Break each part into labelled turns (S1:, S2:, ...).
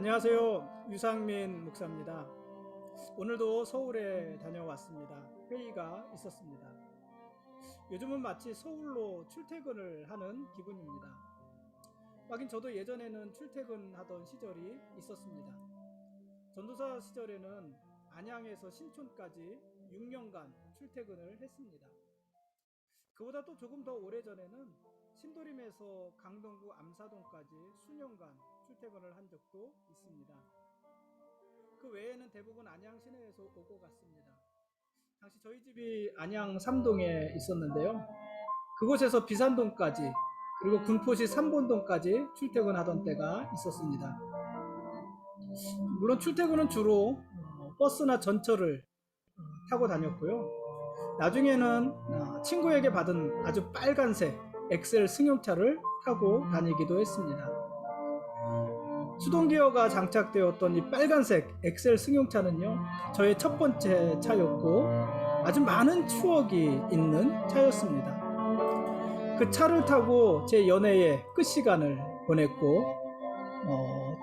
S1: 안녕하세요. 유상민 목사입니다. 오늘도 서울에 다녀왔습니다. 회의가 있었습니다. 요즘은 마치 서울로 출퇴근을 하는 기분입니다. 하긴 저도 예전에는 출퇴근하던 시절이 있었습니다. 전도사 시절에는 안양에서 신촌까지 6년간 출퇴근을 했습니다. 그보다 또 조금 더 오래전에는 신도림에서 강동구 암사동까지 수년간 출퇴근을 한 적도 있습니다. 그 외에는 대부분 안양 시내에서 오고 갔습니다. 당시 저희 집이 안양 3동에 있었는데요. 그곳에서 비산동까지 그리고 군포시 삼본동까지 출퇴근하던 때가 있었습니다. 물론 출퇴근은 주로 버스나 전철을 타고 다녔고요. 나중에는 친구에게 받은 아주 빨간색 엑셀 승용차를 타고 다니기도 했습니다. 수동기어가 장착되었던 이 빨간색 엑셀 승용차는요, 저의 첫 번째 차였고 아주 많은 추억이 있는 차였습니다. 그 차를 타고 제 연애의 끝시간을 보냈고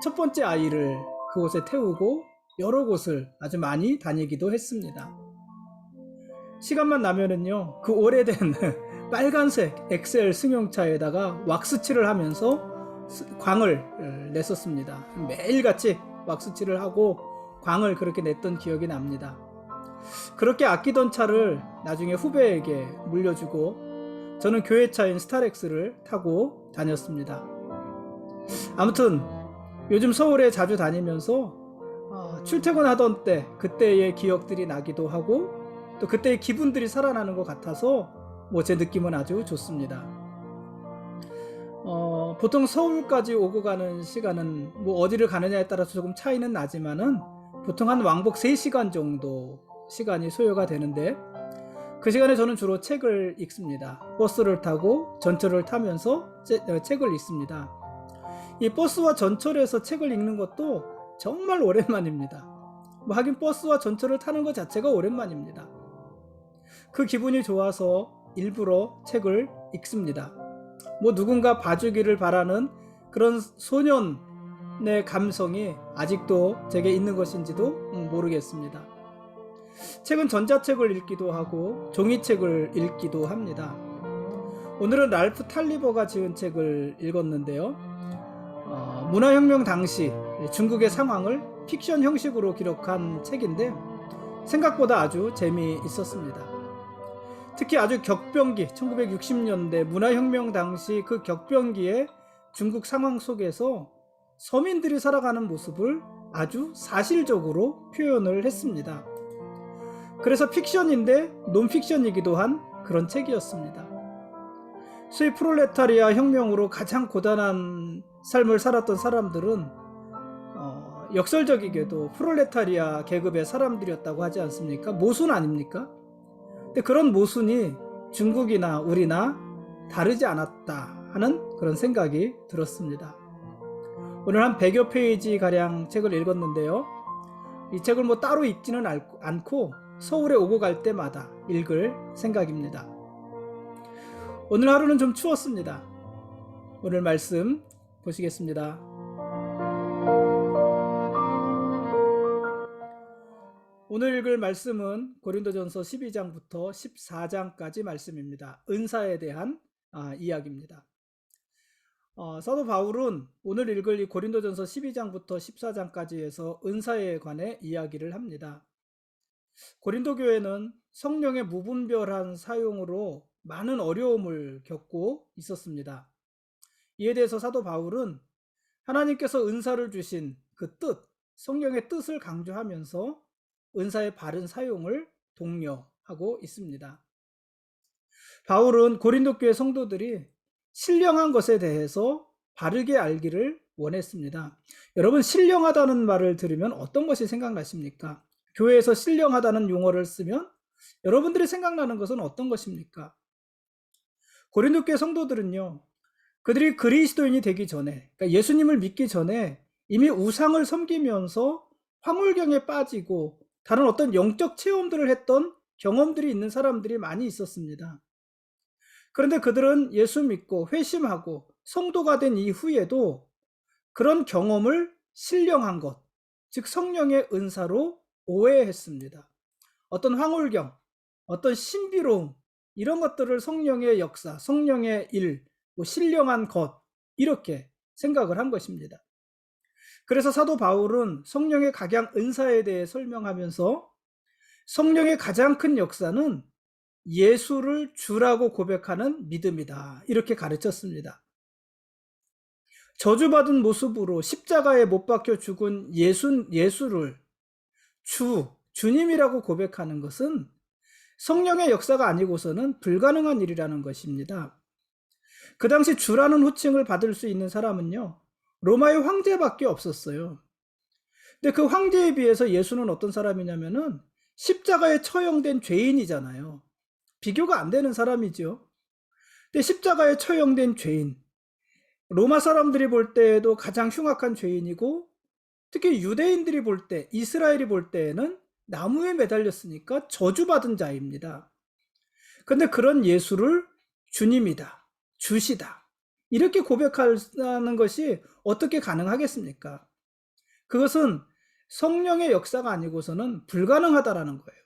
S1: 첫 번째 아이를 그곳에 태우고 여러 곳을 아주 많이 다니기도 했습니다. 시간만 나면은요, 그 오래된 빨간색 엑셀 승용차에다가 왁스칠을 하면서 광을 냈었습니다. 매일같이 왁스칠을 하고 광을 그렇게 냈던 기억이 납니다. 그렇게 아끼던 차를 나중에 후배에게 물려주고 저는 교회차인 스타렉스를 타고 다녔습니다. 아무튼 요즘 서울에 자주 다니면서 출퇴근하던 때 그때의 기억들이 나기도 하고 또 그때의 기분들이 살아나는 것 같아서 제 느낌은 아주 좋습니다. 보통 서울까지 오고 가는 시간은 어디를 가느냐에 따라서 조금 차이는 나지만은 보통 한 왕복 3시간 정도 시간이 소요가 되는데 그 시간에 저는 주로 책을 읽습니다. 버스를 타고 전철을 타면서 책을 읽습니다. 이 버스와 전철에서 책을 읽는 것도 정말 오랜만입니다. 하긴 버스와 전철을 타는 것 자체가 오랜만입니다. 그 기분이 좋아서 일부러 책을 읽습니다. 누군가 봐주기를 바라는 그런 소년의 감성이 아직도 제게 있는 것인지도 모르겠습니다. 책은 전자책을 읽기도 하고 종이책을 읽기도 합니다. 오늘은 랄프 탈리버가 지은 책을 읽었는데요. 문화혁명 당시 중국의 상황을 픽션 형식으로 기록한 책인데 생각보다 아주 재미있었습니다. 특히 아주 격변기 1960년대 문화혁명 당시 그 격변기의 중국 상황 속에서 서민들이 살아가는 모습을 아주 사실적으로 표현을 했습니다. 그래서 픽션인데 논픽션이기도 한 그런 책이었습니다. 소위 프롤레타리아 혁명으로 가장 고단한 삶을 살았던 사람들은 역설적이게도 프롤레타리아 계급의 사람들이었다고 하지 않습니까? 모순 아닙니까? 근데 그런 모순이 중국이나 우리나 다르지 않았다 하는 그런 생각이 들었습니다. 오늘 한 100여 페이지 가량 책을 읽었는데요. 이 책을 따로 읽지는 않고 서울에 오고 갈 때마다 읽을 생각입니다. 오늘 하루는 좀 추웠습니다. 오늘 말씀 보시겠습니다. 오늘 읽을 말씀은 고린도전서 12장부터 14장까지 말씀입니다. 은사에 대한 이야기입니다. 사도 바울은 오늘 읽을 이 고린도전서 12장부터 14장까지에서 은사에 관해 이야기를 합니다. 고린도 교회는 성령의 무분별한 사용으로 많은 어려움을 겪고 있었습니다. 이에 대해서 사도 바울은 하나님께서 은사를 주신 그 뜻, 성령의 뜻을 강조하면서 은사의 바른 사용을 독려하고 있습니다. 바울은 고린도 교회 성도들이 신령한 것에 대해서 바르게 알기를 원했습니다. 여러분, 신령하다는 말을 들으면 어떤 것이 생각나십니까? 교회에서 신령하다는 용어를 쓰면 여러분들이 생각나는 것은 어떤 것입니까? 고린도 교회 성도들은요, 그들이 그리스도인이 되기 전에, 그러니까 예수님을 믿기 전에 이미 우상을 섬기면서 황홀경에 빠지고 다른 어떤 영적 체험들을 했던 경험들이 있는 사람들이 많이 있었습니다. 그런데 그들은 예수 믿고 회심하고 성도가 된 이후에도 그런 경험을 신령한 것, 즉 성령의 은사로 오해했습니다. 어떤 황홀경, 어떤 신비로움, 이런 것들을 성령의 역사, 성령의 일, 신령한 것, 이렇게 생각을 한 것입니다. 그래서 사도 바울은 성령의 각양 은사에 대해 설명하면서 성령의 가장 큰 역사는 예수를 주라고 고백하는 믿음이다, 이렇게 가르쳤습니다. 저주받은 모습으로 십자가에 못 박혀 죽은 예수를 주님이라고 고백하는 것은 성령의 역사가 아니고서는 불가능한 일이라는 것입니다. 그 당시 주라는 호칭을 받을 수 있는 사람은요, 로마의 황제밖에 없었어요. 근데 그 황제에 비해서 예수는 어떤 사람이냐면은 십자가에 처형된 죄인이잖아요. 비교가 안 되는 사람이죠. 근데 십자가에 처형된 죄인, 로마 사람들이 볼 때에도 가장 흉악한 죄인이고, 특히 유대인들이 볼 때, 이스라엘이 볼 때에는 나무에 매달렸으니까 저주받은 자입니다. 근데 그런 예수를 주님이다, 주시다, 이렇게 고백하는 것이 어떻게 가능하겠습니까? 그것은 성령의 역사가 아니고서는 불가능하다라는 거예요.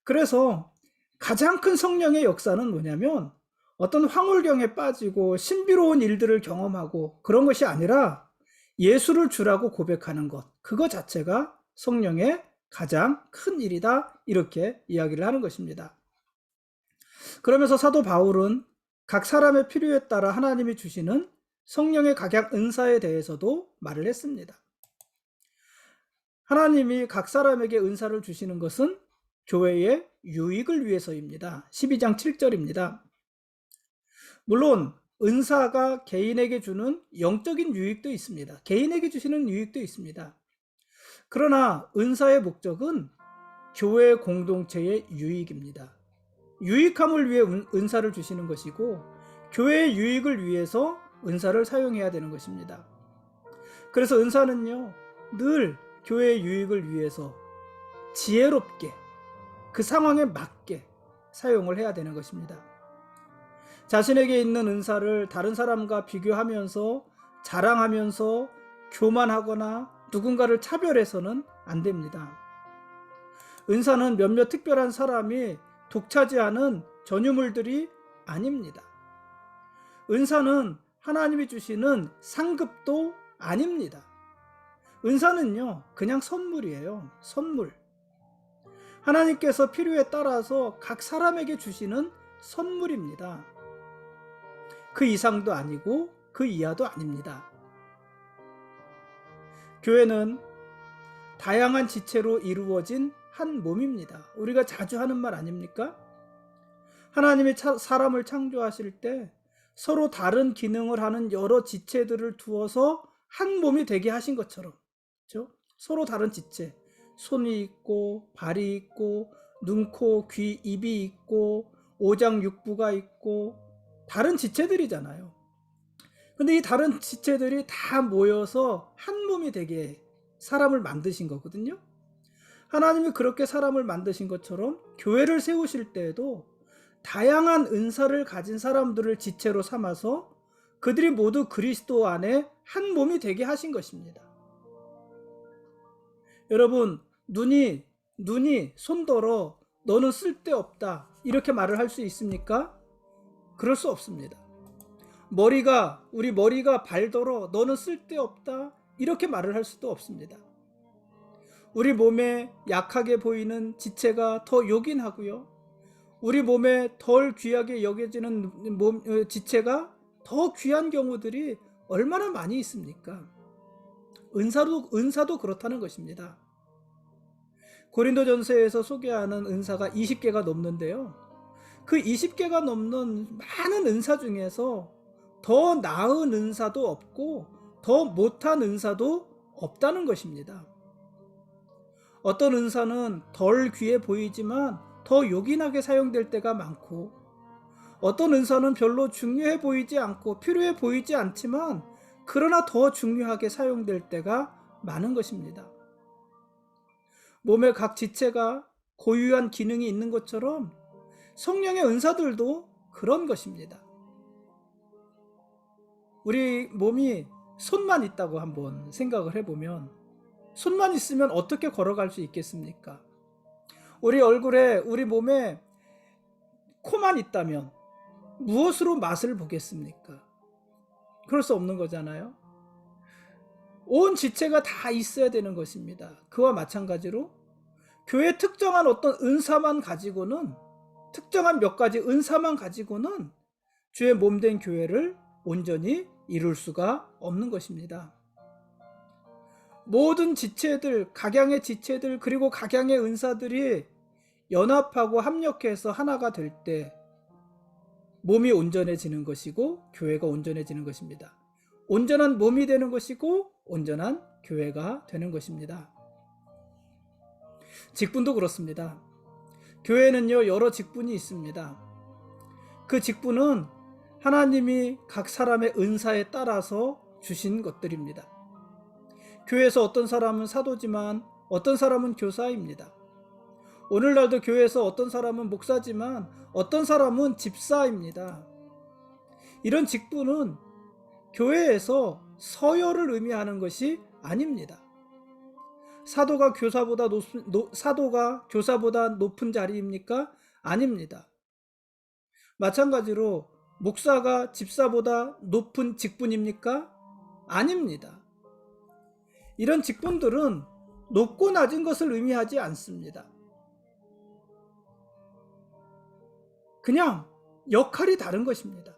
S1: 그래서 가장 큰 성령의 역사는 뭐냐면 어떤 황홀경에 빠지고 신비로운 일들을 경험하고 그런 것이 아니라 예수를 주라고 고백하는 것, 그거 자체가 성령의 가장 큰 일이다, 이렇게 이야기를 하는 것입니다. 그러면서 사도 바울은 각 사람의 필요에 따라 하나님이 주시는 성령의 각양 은사에 대해서도 말을 했습니다. 하나님이 각 사람에게 은사를 주시는 것은 교회의 유익을 위해서입니다. 12장 7절입니다. 물론 은사가 개인에게 주는 영적인 유익도 있습니다. 개인에게 주시는 유익도 있습니다. 그러나 은사의 목적은 교회 공동체의 유익입니다. 유익함을 위해 은사를 주시는 것이고 교회의 유익을 위해서 은사를 사용해야 되는 것입니다. 그래서 은사는요, 늘 교회의 유익을 위해서 지혜롭게 그 상황에 맞게 사용을 해야 되는 것입니다. 자신에게 있는 은사를 다른 사람과 비교하면서 자랑하면서 교만하거나 누군가를 차별해서는 안 됩니다. 은사는 몇몇 특별한 사람이 독차지하는 전유물들이 아닙니다. 은사는 하나님이 주시는 상급도 아닙니다. 은사는요, 그냥 선물이에요. 선물. 하나님께서 필요에 따라서 각 사람에게 주시는 선물입니다. 그 이상도 아니고 그 이하도 아닙니다. 교회는 다양한 지체로 이루어진 한 몸입니다. 우리가 자주 하는 말 아닙니까? 하나님이 사람을 창조하실 때 서로 다른 기능을 하는 여러 지체들을 두어서 한 몸이 되게 하신 것처럼, 그렇죠? 서로 다른 지체, 손이 있고 발이 있고 눈, 코, 귀, 입이 있고 오장육부가 있고 다른 지체들이잖아요. 근데 이 다른 지체들이 다 모여서 한 몸이 되게 사람을 만드신 거거든요. 하나님이 그렇게 사람을 만드신 것처럼 교회를 세우실 때에도 다양한 은사를 가진 사람들을 지체로 삼아서 그들이 모두 그리스도 안에 한 몸이 되게 하신 것입니다. 여러분, 눈이 손더러 너는 쓸데없다, 이렇게 말을 할 수 있습니까? 그럴 수 없습니다. 우리 머리가 발더러 너는 쓸데없다, 이렇게 말을 할 수도 없습니다. 우리 몸에 약하게 보이는 지체가 더 요긴하고요, 우리 몸에 덜 귀하게 여겨지는 지체가 더 귀한 경우들이 얼마나 많이 있습니까? 은사도 그렇다는 것입니다. 고린도전서에서 소개하는 은사가 20개가 넘는데요, 그 20개가 넘는 많은 은사 중에서 더 나은 은사도 없고 더 못한 은사도 없다는 것입니다. 어떤 은사는 덜 귀해 보이지만 더 요긴하게 사용될 때가 많고, 어떤 은사는 별로 중요해 보이지 않고 필요해 보이지 않지만 그러나 더 중요하게 사용될 때가 많은 것입니다. 몸의 각 지체가 고유한 기능이 있는 것처럼 성령의 은사들도 그런 것입니다. 우리 몸이 손만 있다고 한번 생각을 해보면, 손만 있으면 어떻게 걸어갈 수 있겠습니까? 우리 얼굴에, 우리 몸에 코만 있다면 무엇으로 맛을 보겠습니까? 그럴 수 없는 거잖아요. 온 지체가 다 있어야 되는 것입니다. 그와 마찬가지로 교회 특정한 어떤 은사만 가지고는, 특정한 몇 가지 은사만 가지고는 주의 몸된 교회를 온전히 이룰 수가 없는 것입니다. 모든 지체들, 각양의 지체들, 그리고 각양의 은사들이 연합하고 합력해서 하나가 될 때 몸이 온전해지는 것이고 교회가 온전해지는 것입니다. 온전한 몸이 되는 것이고 온전한 교회가 되는 것입니다. 직분도 그렇습니다. 교회는요, 여러 직분이 있습니다. 그 직분은 하나님이 각 사람의 은사에 따라서 주신 것들입니다. 교회에서 어떤 사람은 사도지만 어떤 사람은 교사입니다. 오늘날도 교회에서 어떤 사람은 목사지만 어떤 사람은 집사입니다. 이런 직분은 교회에서 서열을 의미하는 것이 아닙니다. 사도가 교사보다 높은 자리입니까? 아닙니다. 마찬가지로 목사가 집사보다 높은 직분입니까? 아닙니다. 이런 직분들은 높고 낮은 것을 의미하지 않습니다. 그냥 역할이 다른 것입니다.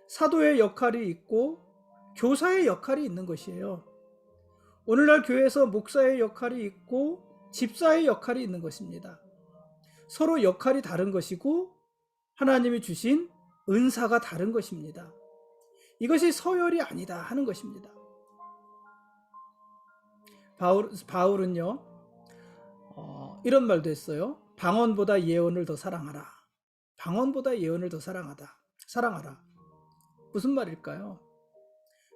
S1: 사도의 역할이 있고 교사의 역할이 있는 것이에요. 오늘날 교회에서 목사의 역할이 있고 집사의 역할이 있는 것입니다. 서로 역할이 다른 것이고 하나님이 주신 은사가 다른 것입니다. 이것이 서열이 아니다 하는 것입니다. 바울은요, 이런 말도 했어요. 방언보다 예언을 더 사랑하라. 방언보다 예언을 더 사랑하라. 무슨 말일까요?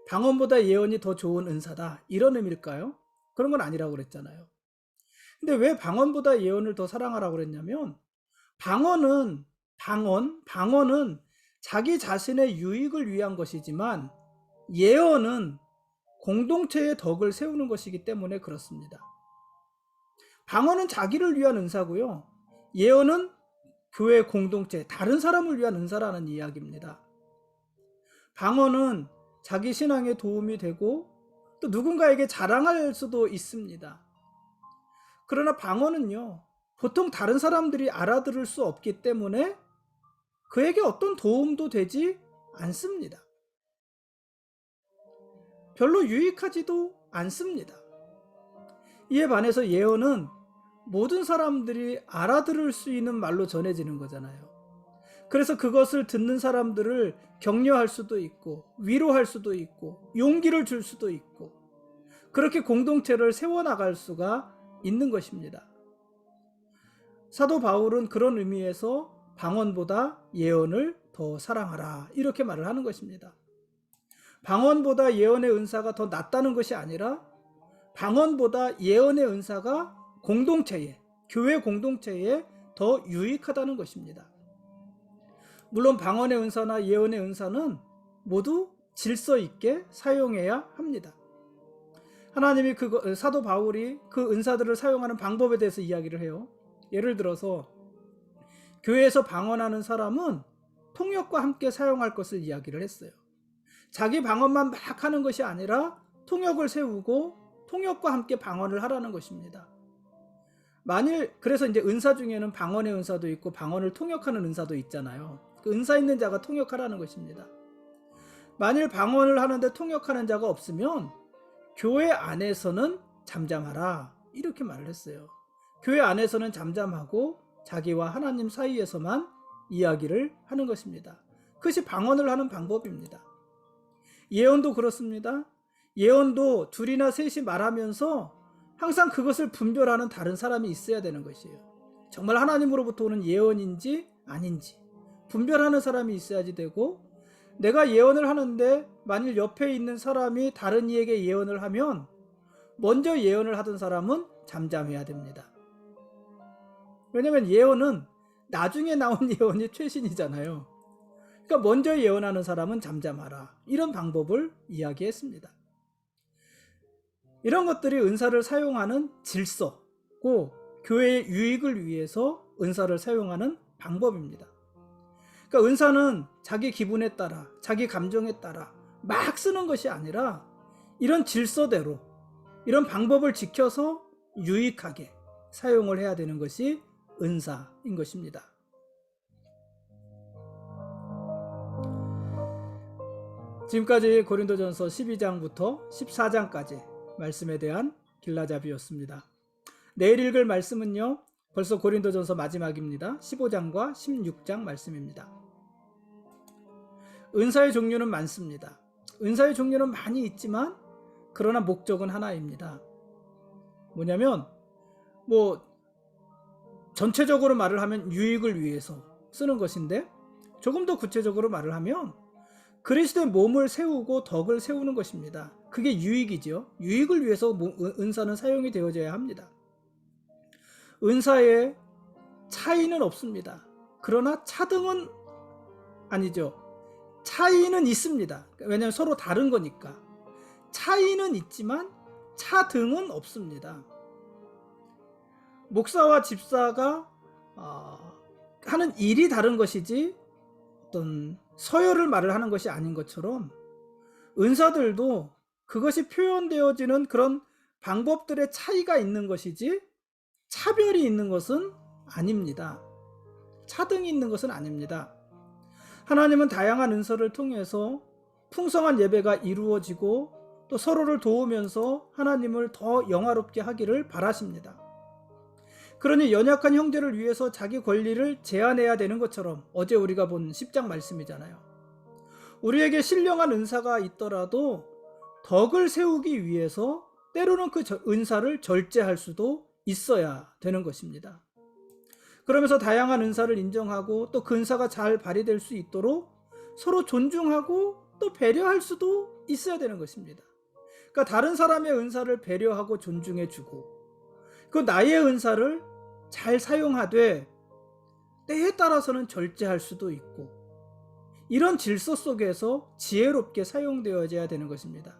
S1: 방언보다 예언이 더 좋은 은사다, 이런 의미일까요? 그런 건 아니라고 그랬잖아요. 근데 왜 방언보다 예언을 더 사랑하라고 그랬냐면, 방언은 자기 자신의 유익을 위한 것이지만 예언은 공동체의 덕을 세우는 것이기 때문에 그렇습니다. 방언은 자기를 위한 은사고요, 예언은 교회 공동체, 다른 사람을 위한 은사라는 이야기입니다. 방언은 자기 신앙에 도움이 되고 또 누군가에게 자랑할 수도 있습니다. 그러나 방언은요, 보통 다른 사람들이 알아들을 수 없기 때문에 그에게 어떤 도움도 되지 않습니다. 별로 유익하지도 않습니다. 이에 반해서 예언은 모든 사람들이 알아들을 수 있는 말로 전해지는 거잖아요. 그래서 그것을 듣는 사람들을 격려할 수도 있고 위로할 수도 있고 용기를 줄 수도 있고 그렇게 공동체를 세워나갈 수가 있는 것입니다. 사도 바울은 그런 의미에서 방언보다 예언을 더 사랑하라, 이렇게 말을 하는 것입니다. 방언보다 예언의 은사가 더 낫다는 것이 아니라 방언보다 예언의 은사가 교회 공동체에 더 유익하다는 것입니다. 물론 방언의 은사나 예언의 은사는 모두 질서 있게 사용해야 합니다. 하나님이 사도 바울이 그 은사들을 사용하는 방법에 대해서 이야기를 해요. 예를 들어서 교회에서 방언하는 사람은 통역과 함께 사용할 것을 이야기를 했어요. 자기 방언만 막 하는 것이 아니라 통역을 세우고 통역과 함께 방언을 하라는 것입니다. 그래서 이제 은사 중에는 방언의 은사도 있고 방언을 통역하는 은사도 있잖아요. 그 은사 있는 자가 통역하라는 것입니다. 만일 방언을 하는데 통역하는 자가 없으면 교회 안에서는 잠잠하라, 이렇게 말을 했어요. 교회 안에서는 잠잠하고 자기와 하나님 사이에서만 이야기를 하는 것입니다. 그것이 방언을 하는 방법입니다. 예언도 그렇습니다. 예언도 둘이나 셋이 말하면서 항상 그것을 분별하는 다른 사람이 있어야 되는 것이에요. 정말 하나님으로부터 오는 예언인지 아닌지 분별하는 사람이 있어야지 되고, 내가 예언을 하는데 만일 옆에 있는 사람이 다른 이에게 예언을 하면 먼저 예언을 하던 사람은 잠잠해야 됩니다. 왜냐하면 예언은 나중에 나온 예언이 최신이잖아요. 그러니까 먼저 예언하는 사람은 잠잠하라, 이런 방법을 이야기했습니다. 이런 것들이 은사를 사용하는 질서고 교회의 유익을 위해서 은사를 사용하는 방법입니다. 그러니까 은사는 자기 기분에 따라, 자기 감정에 따라 막 쓰는 것이 아니라 이런 질서대로, 이런 방법을 지켜서 유익하게 사용을 해야 되는 것이 은사인 것입니다. 지금까지 고린도전서 12장부터 14장까지 말씀에 대한 길라잡이였습니다. 내일 읽을 말씀은요, 벌써 고린도전서 마지막입니다. 15장과 16장 말씀입니다. 은사의 종류는 많습니다. 은사의 종류는 많이 있지만 그러나 목적은 하나입니다. 뭐냐면 전체적으로 말을 하면 유익을 위해서 쓰는 것인데, 조금 더 구체적으로 말을 하면 그리스도의 몸을 세우고 덕을 세우는 것입니다. 그게 유익이죠. 유익을 위해서 은사는 사용이 되어져야 합니다. 은사에 차이는 없습니다. 그러나 차등은 아니죠. 차이는 있습니다. 왜냐하면 서로 다른 거니까. 차이는 있지만 차등은 없습니다. 목사와 집사가 하는 일이 다른 것이지 어떤 서열을 말을 하는 것이 아닌 것처럼, 은사들도 그것이 표현되어지는 그런 방법들의 차이가 있는 것이지 차별이 있는 것은 아닙니다. 차등이 있는 것은 아닙니다. 하나님은 다양한 은사를 통해서 풍성한 예배가 이루어지고 또 서로를 도우면서 하나님을 더 영화롭게 하기를 바라십니다. 그러니 연약한 형제를 위해서 자기 권리를 제한해야 되는 것처럼, 어제 우리가 본 10장 말씀이잖아요. 우리에게 신령한 은사가 있더라도 덕을 세우기 위해서 때로는 그 은사를 절제할 수도 있어야 되는 것입니다. 그러면서 다양한 은사를 인정하고 또 그 은사가 잘 발휘될 수 있도록 서로 존중하고 또 배려할 수도 있어야 되는 것입니다. 그러니까 다른 사람의 은사를 배려하고 존중해주고, 그 나의 은사를 잘 사용하되 때에 따라서는 절제할 수도 있고, 이런 질서 속에서 지혜롭게 사용되어져야 되는 것입니다.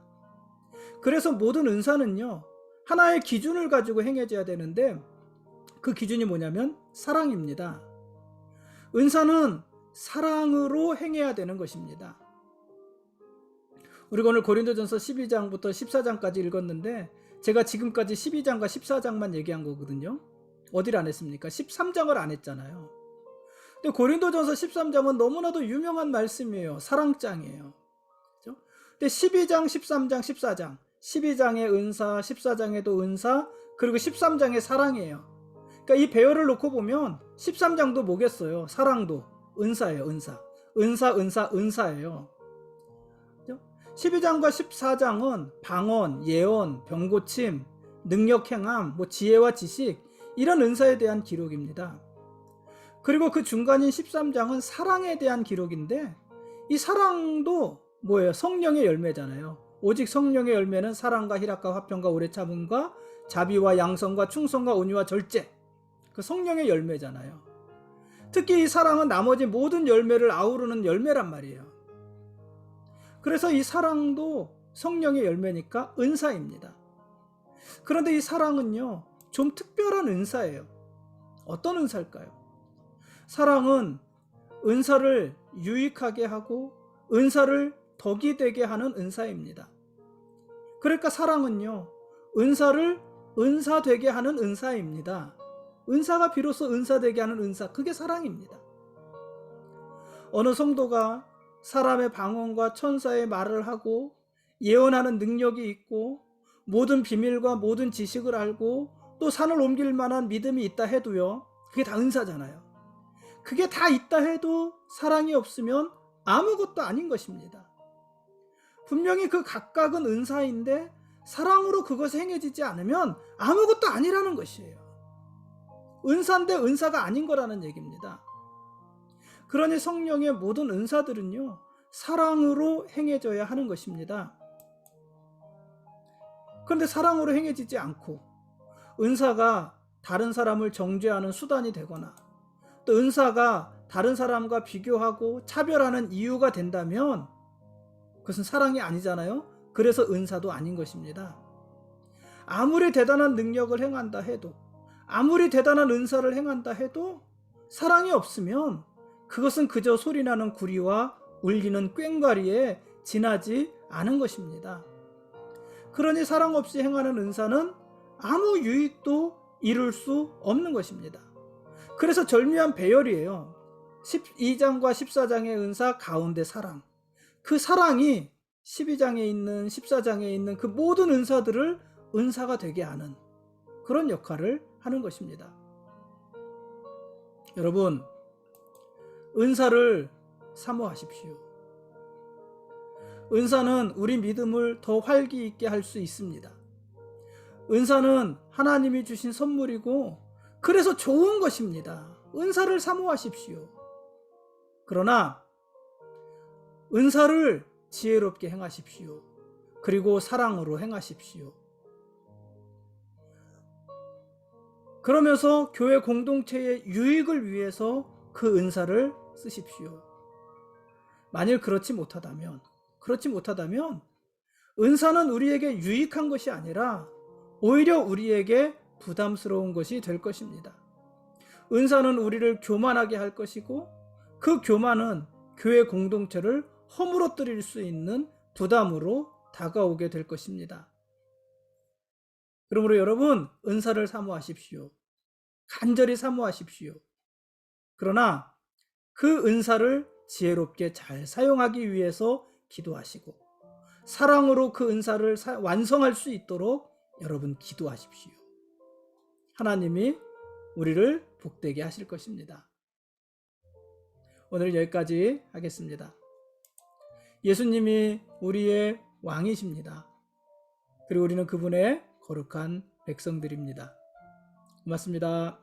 S1: 그래서 모든 은사는요, 하나의 기준을 가지고 행해져야 되는데, 그 기준이 뭐냐면 사랑입니다. 은사는 사랑으로 행해야 되는 것입니다. 우리가 오늘 고린도전서 12장부터 14장까지 읽었는데, 제가 지금까지 12장과 14장만 얘기한 거거든요. 어디를 안 했습니까? 13장을 안 했잖아요. 근데 고린도전서 13장은 너무나도 유명한 말씀이에요. 사랑장이에요. 그렇죠? 근데 12장, 13장, 14장, 12장의 은사, 14장에도 은사, 그리고 13장의 사랑이에요. 그러니까 이 배열을 놓고 보면 13장도 뭐겠어요? 사랑도 은사예요. 은사예요. 12장과 14장은 방언, 예언, 병고침, 능력행함, 지혜와 지식, 이런 은사에 대한 기록입니다. 그리고 그 중간인 13장은 사랑에 대한 기록인데, 이 사랑도 뭐예요? 성령의 열매잖아요. 오직 성령의 열매는 사랑과 희락과 화평과 오래 참음과 자비와 양성과 충성과 온유와 절제, 그 성령의 열매잖아요. 특히 이 사랑은 나머지 모든 열매를 아우르는 열매란 말이에요. 그래서 이 사랑도 성령의 열매니까 은사입니다. 그런데 이 사랑은요, 좀 특별한 은사예요. 어떤 은사일까요? 사랑은 은사를 유익하게 하고 은사를 덕이 되게 하는 은사입니다. 그러니까 사랑은요, 은사를 은사되게 하는 은사입니다. 은사가 비로소 은사되게 하는 은사, 그게 사랑입니다. 어느 성도가 사람의 방언과 천사의 말을 하고 예언하는 능력이 있고 모든 비밀과 모든 지식을 알고 또 산을 옮길 만한 믿음이 있다 해도요, 그게 다 은사잖아요. 그게 다 있다 해도 사랑이 없으면 아무것도 아닌 것입니다. 분명히 그 각각은 은사인데 사랑으로 그것이 행해지지 않으면 아무것도 아니라는 것이에요. 은사인데 은사가 아닌 거라는 얘기입니다. 그러니 성령의 모든 은사들은요, 사랑으로 행해져야 하는 것입니다. 그런데 사랑으로 행해지지 않고 은사가 다른 사람을 정죄하는 수단이 되거나 또 은사가 다른 사람과 비교하고 차별하는 이유가 된다면 그것은 사랑이 아니잖아요. 그래서 은사도 아닌 것입니다. 아무리 대단한 능력을 행한다 해도, 아무리 대단한 은사를 행한다 해도 사랑이 없으면 그것은 그저 소리나는 구리와 울리는 꽹과리에 지나지 않은 것입니다. 그러니 사랑 없이 행하는 은사는 아무 유익도 이룰 수 없는 것입니다. 그래서 절묘한 배열이에요. 12장과 14장의 은사 가운데 사랑. 그 사랑이 12장에 있는 14장에 있는 그 모든 은사들을 은사가 되게 하는 그런 역할을 하는 것입니다. 여러분, 은사를 사모하십시오. 은사는 우리 믿음을 더 활기 있게 할 수 있습니다. 은사는 하나님이 주신 선물이고 그래서 좋은 것입니다. 은사를 사모하십시오. 그러나 은사를 지혜롭게 행하십시오. 그리고 사랑으로 행하십시오. 그러면서 교회 공동체의 유익을 위해서 그 은사를 쓰십시오. 만일 그렇지 못하다면 은사는 우리에게 유익한 것이 아니라 오히려 우리에게 부담스러운 것이 될 것입니다. 은사는 우리를 교만하게 할 것이고 그 교만은 교회 공동체를 허물어뜨릴 수 있는 부담으로 다가오게 될 것입니다. 그러므로 여러분, 은사를 사모하십시오. 간절히 사모하십시오. 그러나 그 은사를 지혜롭게 잘 사용하기 위해서 기도하시고 사랑으로 그 은사를 완성할 수 있도록 여러분 기도하십시오. 하나님이 우리를 복되게 하실 것입니다. 오늘 여기까지 하겠습니다. 예수님이 우리의 왕이십니다. 그리고 우리는 그분의 거룩한 백성들입니다. 고맙습니다.